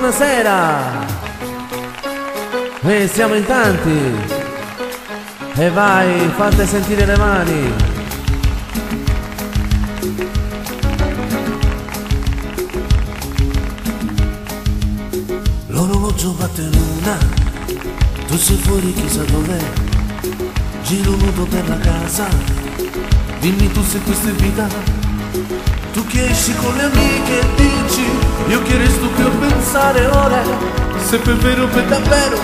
buonasera. Siamo in tanti. E vai, fate sentire le mani. L'orologio batte l'una, tu sei fuori chissà dov'è, giro nudo per la casa, dimmi tu se questa è vita. Tu che esci con le amiche e dici, io che resto qui a pensare ore, se per vero per davvero,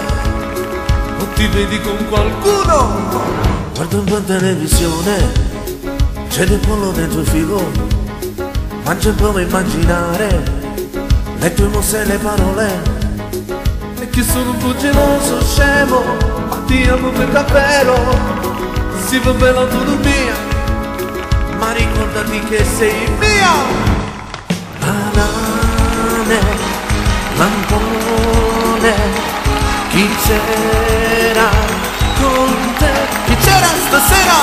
o ti vedi con qualcuno. Guardo un po' in televisione, c'è del pollo dentro il frigo, mangia e prova a immaginare le tue mosse e le parole. E che sono un po' geloso, scemo, ma ti amo per davvero. Sì, va bene l'autonomia, ma ricordati che sei mia. Banane, lampone, chi c'era con te? Chi c'era stasera?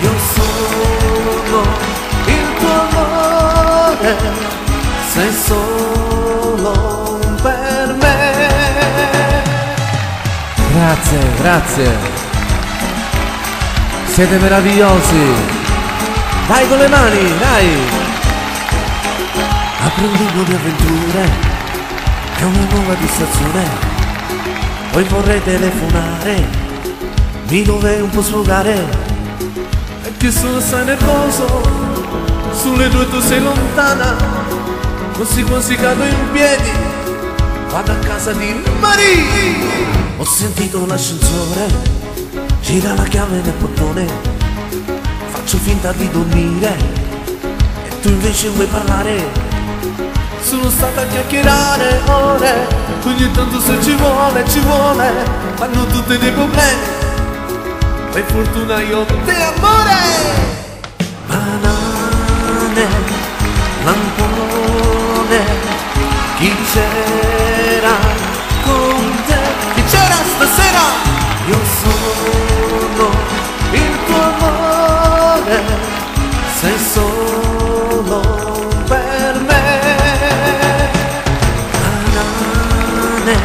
Io sono il tuo amore, sei solo per me. Grazie, grazie. Siete meravigliosi. Dai con le mani, dai. Apri un libro di avventure, è una nuova distrazione. Poi vorrei telefonare, mi dovrei un po' sfogare. E che sono assai nervoso, sulle due tu sei lontana, così quasi cado in piedi, vado a casa di Marie. Ho sentito l'ascensore, gira la chiave nel portone, faccio finta di dormire e tu invece vuoi parlare. Sono stata a chiacchierare ore, ogni tanto se ci vuole, fanno tutti dei problemi, per fortuna io te amore. Banane, lampone, chi c'era con te? Chi c'era stasera? Io sono il tuo amore, sei solo per me. Banane,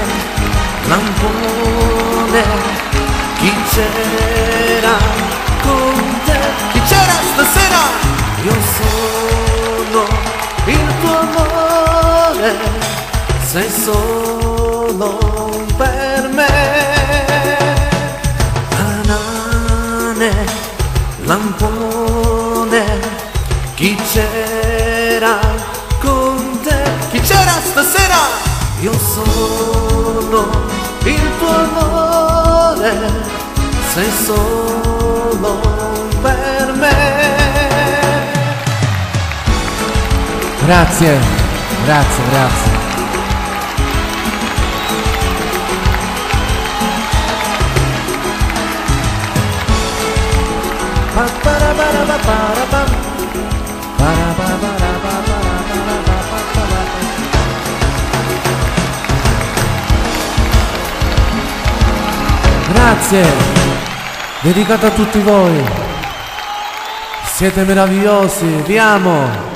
lampone, chi c'era con te? Chi c'era stasera? Io sono il tuo amore, sei solo per me. Banane, lampone, chi c'era con te? Chi c'era stasera? Io sono il tuo amore, sei solo per me. Grazie, grazie, grazie. Grazie, dedicato a tutti voi. Siete meravigliosi, vi amo.